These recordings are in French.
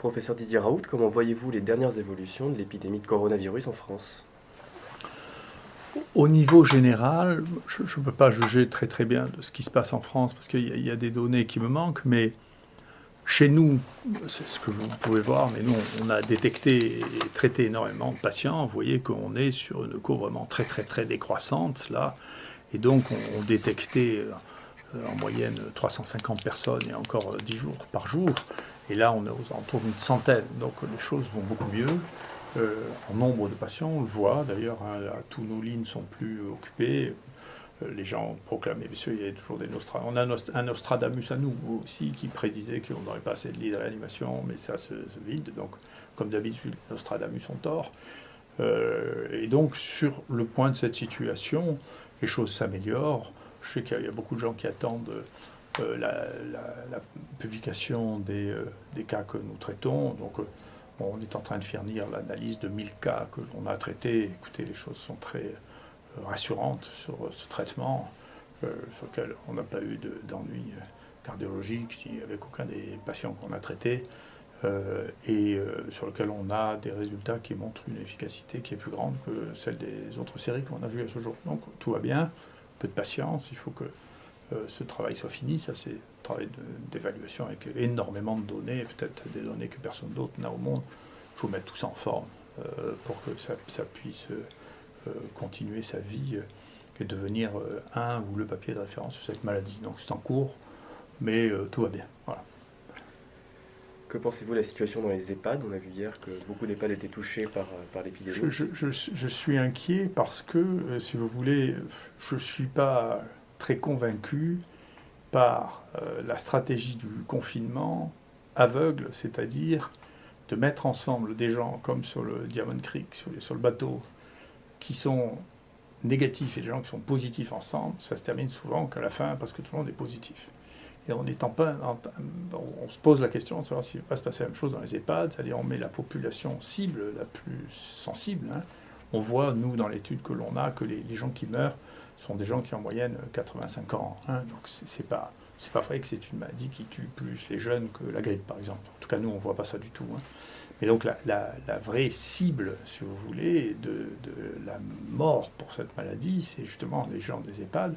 Professeur Didier Raoult, comment voyez-vous les dernières évolutions de l'épidémie de coronavirus en France? Au niveau général, je ne peux pas juger très très bien de ce qui se passe en France parce qu'il y a des données qui me manquent, mais chez nous, c'est ce que vous pouvez voir, mais nous, on a détecté et traité énormément de patients. Vous voyez qu'on est sur une courbe vraiment très très très décroissante là, et donc on détectait en moyenne 350 personnes et encore 10 jours par jour. Et là, on est aux alentours d'une centaine. Donc les choses vont beaucoup mieux. En nombre de patients, on le voit d'ailleurs, hein, là, tous nos lignes sont plus occupées. Les gens proclamaient, bien sûr, il y avait toujours des Nostradamus. On a un Nostradamus à nous aussi qui prédisait qu'on n'aurait pas assez de lits de réanimation, mais ça se vide. Donc, comme d'habitude, les Nostradamus ont tort. Et donc, sur le point de cette situation, les choses s'améliorent. Je sais qu'il y a beaucoup de gens qui attendent la publication des cas que nous traitons. Donc, on est en train de fournir l'analyse de 1000 cas que l'on a traités. Écoutez, les choses sont très rassurantes sur ce traitement, sur lequel on n'a pas eu d'ennui cardiologique avec aucun des patients qu'on a traités, et sur lequel on a des résultats qui montrent une efficacité qui est plus grande que celle des autres séries qu'on a vues à ce jour. Donc tout va bien, peu de patience, il faut que ce travail soit fini. Ça, c'est un travail d'évaluation avec énormément de données, peut-être des données que personne d'autre n'a au monde. Il faut mettre tout ça en forme pour que ça puisse continuer sa vie et devenir un ou le papier de référence sur cette maladie. Donc c'est en cours, mais tout va bien. Voilà. Que pensez-vous de la situation dans les EHPAD? On a vu hier que beaucoup d'EHPAD étaient touchés par l'épidémie. Je suis inquiet parce que, si vous voulez, je ne suis pas très convaincu par la stratégie du confinement aveugle, c'est-à-dire de mettre ensemble des gens comme sur le Diamond Creek, sur le bateau, qui sont négatifs et des gens qui sont positifs ensemble. Ça se termine souvent qu'à la fin parce que tout le monde est positif. Et on se pose la question de savoir s'il ne va pas se passer la même chose dans les EHPAD, c'est-à-dire on met la population cible la plus sensible. Hein. On voit, nous, dans l'étude que l'on a, que les gens qui meurent sont des gens qui ont en moyenne 85 ans. Hein. Donc c'est pas vrai que c'est une maladie qui tue plus les jeunes que la grippe, par exemple. En tout cas, nous, on ne voit pas ça du tout. Hein. Mais donc la vraie cible, si vous voulez, de la mort pour cette maladie, c'est justement les gens des EHPAD.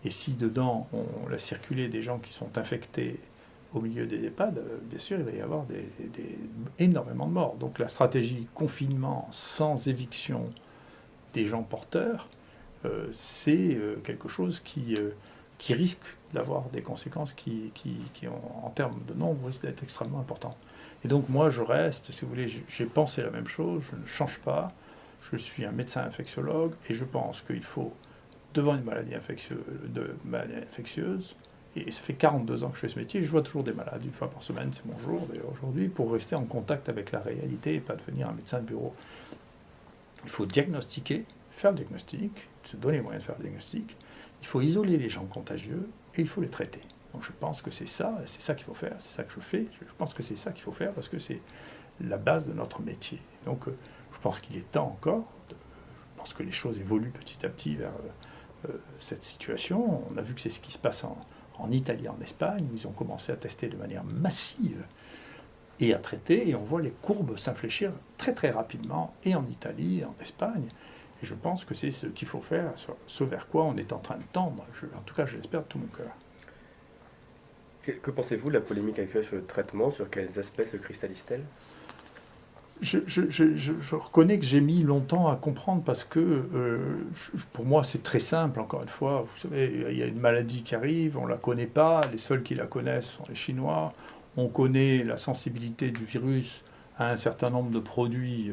Et si dedans, on laisse circuler des gens qui sont infectés au milieu des EHPAD, bien sûr, il va y avoir énormément de morts. Donc la stratégie confinement sans éviction des gens porteurs, c'est quelque chose qui risque d'avoir des conséquences qui en termes de nombre, risquent d'être extrêmement importantes. Et donc moi, je reste, si vous voulez, j'ai pensé la même chose, je ne change pas. Je suis un médecin infectiologue et je pense qu'il faut, devant une maladie infectieuse, et ça fait 42 ans que je fais ce métier, je vois toujours des malades, une fois par semaine, c'est mon jour d'ailleurs aujourd'hui, pour rester en contact avec la réalité et pas devenir un médecin de bureau. Il faut diagnostiquer, faire le diagnostic, se donner les moyens de faire le diagnostic, il faut isoler les gens contagieux et il faut les traiter. Donc je pense que c'est ça qu'il faut faire, c'est ça que je fais, je pense que c'est ça qu'il faut faire parce que c'est la base de notre métier. Donc je pense qu'il est temps encore, je pense que les choses évoluent petit à petit vers cette situation. On a vu que c'est ce qui se passe en Italie, en Espagne, où ils ont commencé à tester de manière massive et à traiter, et on voit les courbes s'infléchir très très rapidement, et en Italie, et en Espagne. Et je pense que c'est ce qu'il faut faire, ce vers quoi on est en train de tendre. En tout cas, je l'espère de tout mon cœur. Que pensez-vous de la polémique actuelle sur le traitement? Sur quels aspects se cristallise-t-elle? Je reconnais que j'ai mis longtemps à comprendre parce que pour moi c'est très simple, encore une fois. Vous savez, il y a une maladie qui arrive, on ne la connaît pas, les seuls qui la connaissent sont les Chinois. On connaît la sensibilité du virus à un certain nombre de produits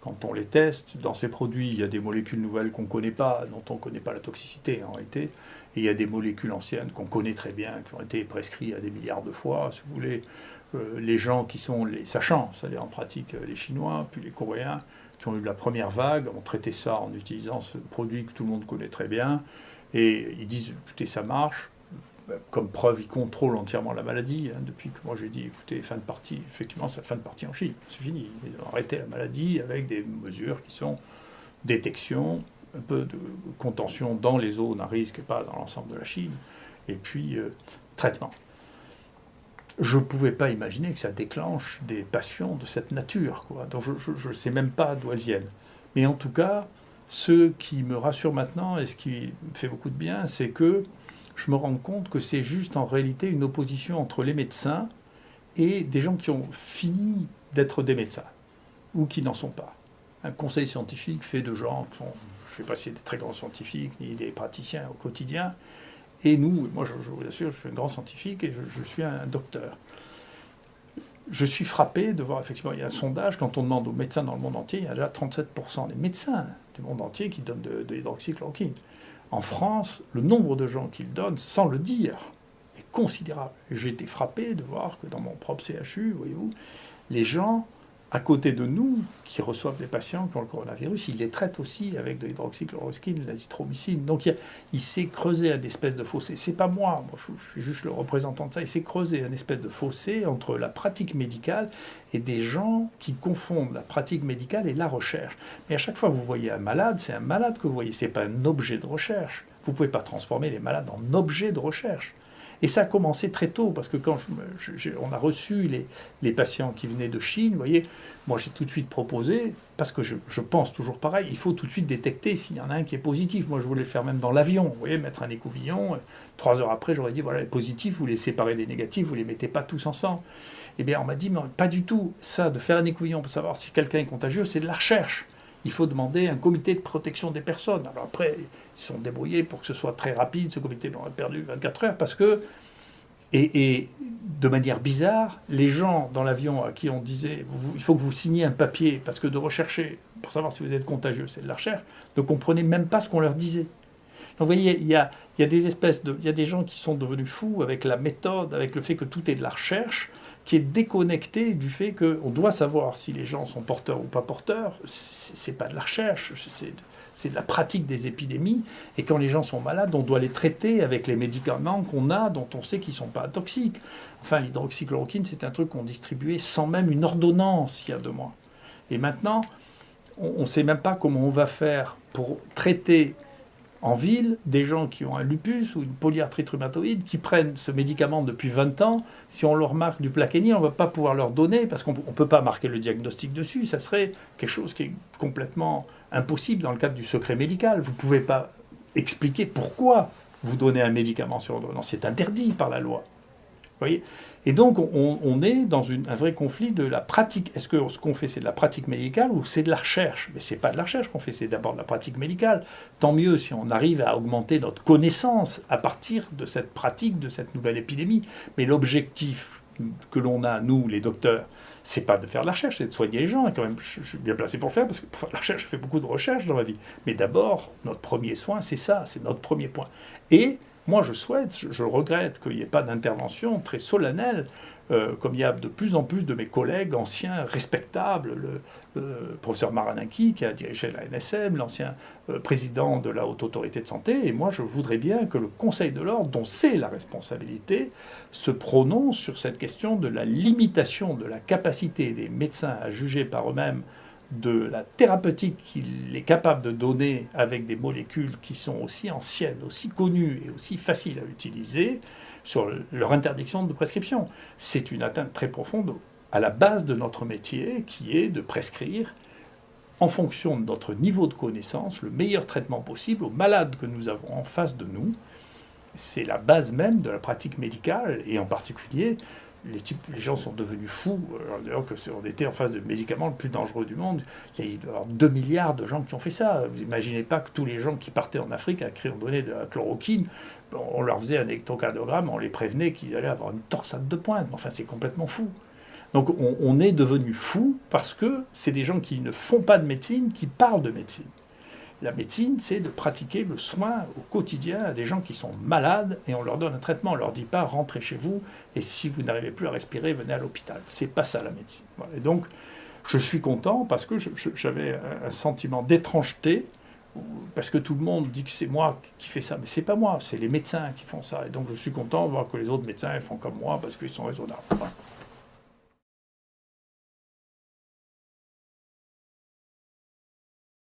quand on les teste. Dans ces produits, il y a des molécules nouvelles qu'on ne connaît pas, dont on ne connaît pas la toxicité en réalité. Et il y a des molécules anciennes qu'on connaît très bien, qui ont été prescrites à des milliards de fois, si vous voulez. Les gens qui sont les sachants, c'est-à-dire en pratique les Chinois, puis les Coréens, qui ont eu de la première vague, ont traité ça en utilisant ce produit que tout le monde connaît très bien, et ils disent, écoutez, ça marche, comme preuve, ils contrôlent entièrement la maladie, hein, depuis que moi j'ai dit, écoutez, fin de partie, effectivement, c'est la fin de partie en Chine, c'est fini, ils ont arrêté la maladie avec des mesures qui sont détection, un peu de contention dans les zones à risque et pas dans l'ensemble de la Chine, et puis traitement. je ne pouvais pas imaginer que ça déclenche des passions de cette nature, quoi. Donc je ne sais même pas d'où elles viennent. Mais en tout cas, ce qui me rassure maintenant et ce qui me fait beaucoup de bien, c'est que je me rends compte que c'est juste en réalité une opposition entre les médecins et des gens qui ont fini d'être des médecins ou qui n'en sont pas. Un conseil scientifique fait de gens qui sont, je ne sais pas si c'est des très grands scientifiques ni des praticiens au quotidien. Et nous, moi je vous assure, je suis un grand scientifique et je suis un docteur. Je suis frappé de voir, effectivement, il y a un sondage, quand on demande aux médecins dans le monde entier, il y a déjà 37% des médecins du monde entier qui donnent de l'hydroxychloroquine. En France, le nombre de gens qui le donnent, sans le dire, est considérable. J'ai été frappé de voir que dans mon propre CHU, voyez-vous, les gens à côté de nous, qui reçoivent des patients qui ont le coronavirus, ils les traitent aussi avec de l'hydroxychloroquine, l'azithromycine. Donc il s'est creusé un espèce de fossé. C'est pas moi je suis juste le représentant de ça. Il s'est creusé un espèce de fossé entre la pratique médicale et des gens qui confondent la pratique médicale et la recherche. Mais à chaque fois que vous voyez un malade, c'est un malade que vous voyez, c'est pas un objet de recherche. Vous ne pouvez pas transformer les malades en objets de recherche. Et ça a commencé très tôt, parce que quand on a reçu les patients qui venaient de Chine, vous voyez, moi j'ai tout de suite proposé, parce que je pense toujours pareil, il faut tout de suite détecter s'il y en a un qui est positif. Moi je voulais le faire même dans l'avion, vous voyez, mettre un écouvillon. 3 heures après, j'aurais dit, voilà, les positifs, vous les séparez des négatifs, vous les mettez pas tous ensemble. Eh bien on m'a dit, mais pas du tout. Ça, de faire un écouvillon pour savoir si quelqu'un est contagieux, c'est de la recherche. Il faut demander un comité de protection des personnes. Alors après, ils se sont débrouillés pour que ce soit très rapide. Ce comité, on a perdu 24 heures parce que... Et de manière bizarre, les gens dans l'avion à qui on disait il faut que vous signiez un papier parce que de rechercher pour savoir si vous êtes contagieux, c'est de la recherche, ne comprenaient même pas ce qu'on leur disait. Donc vous voyez, il y a des gens qui sont devenus fous avec la méthode, avec le fait que tout est de la recherche, qui est déconnecté du fait qu'on doit savoir si les gens sont porteurs ou pas porteurs. C'est pas de la recherche, c'est de la pratique des épidémies. Et quand les gens sont malades, on doit les traiter avec les médicaments qu'on a, dont on sait qu'ils ne sont pas toxiques. Enfin, l'hydroxychloroquine, c'est un truc qu'on distribuait sans même une ordonnance il y a 2 mois. Et maintenant, on ne sait même pas comment on va faire pour traiter en ville des gens qui ont un lupus ou une polyarthrite rhumatoïde, qui prennent ce médicament depuis 20 ans. Si on leur marque du Plaquenil, on ne va pas pouvoir leur donner, parce qu'on ne peut pas marquer le diagnostic dessus. Ça serait quelque chose qui est complètement impossible dans le cadre du secret médical. Vous ne pouvez pas expliquer pourquoi vous donnez un médicament sur ordonnance. C'est interdit par la loi. Vous voyez ? Et donc, on est dans un vrai conflit de la pratique. Est-ce que ce qu'on fait, c'est de la pratique médicale ou c'est de la recherche ? Mais ce n'est pas de la recherche qu'on fait, c'est d'abord de la pratique médicale. Tant mieux si on arrive à augmenter notre connaissance à partir de cette pratique, de cette nouvelle épidémie. Mais l'objectif que l'on a, nous, les docteurs, c'est pas de faire de la recherche, c'est de soigner les gens. Et quand même, je suis bien placé pour le faire, parce que pour faire de la recherche, je fais beaucoup de recherche dans ma vie. Mais d'abord, notre premier soin, c'est ça, c'est notre premier point. Et moi, je regrette qu'il n'y ait pas d'intervention très solennelle, comme il y a de plus en plus de mes collègues anciens, respectables, le professeur Maranaki, qui a dirigé la NSM, l'ancien président de la Haute Autorité de Santé. Et moi, je voudrais bien que le Conseil de l'Ordre, dont c'est la responsabilité, se prononce sur cette question de la limitation de la capacité des médecins à juger par eux-mêmes de la thérapeutique qu'il est capable de donner avec des molécules qui sont aussi anciennes, aussi connues et aussi faciles à utiliser, sur leur interdiction de prescription. C'est une atteinte très profonde à la base de notre métier, qui est de prescrire, en fonction de notre niveau de connaissance, le meilleur traitement possible aux malades que nous avons en face de nous. C'est la base même de la pratique médicale, et en particulier... Les gens sont devenus fous. D'ailleurs, on était en face du médicament le plus dangereux du monde. Il doit y avoir 2 milliards de gens qui ont fait ça. Vous n'imaginez pas que tous les gens qui partaient en Afrique à qui on donnait de la chloroquine, on leur faisait un électrocardiogramme, on les prévenait qu'ils allaient avoir une torsade de pointe. Enfin, c'est complètement fou. Donc on est devenu fou parce que c'est des gens qui ne font pas de médecine, qui parlent de médecine. La médecine, c'est de pratiquer le soin au quotidien à des gens qui sont malades et on leur donne un traitement. On ne leur dit pas rentrez chez vous et si vous n'arrivez plus à respirer, venez à l'hôpital. C'est pas ça la médecine. Voilà. Et donc, je suis content parce que j'avais un sentiment d'étrangeté parce que tout le monde dit que c'est moi qui fais ça, mais c'est pas moi, c'est les médecins qui font ça. Et donc, je suis content de voir que les autres médecins font comme moi parce qu'ils sont raisonnables. Voilà.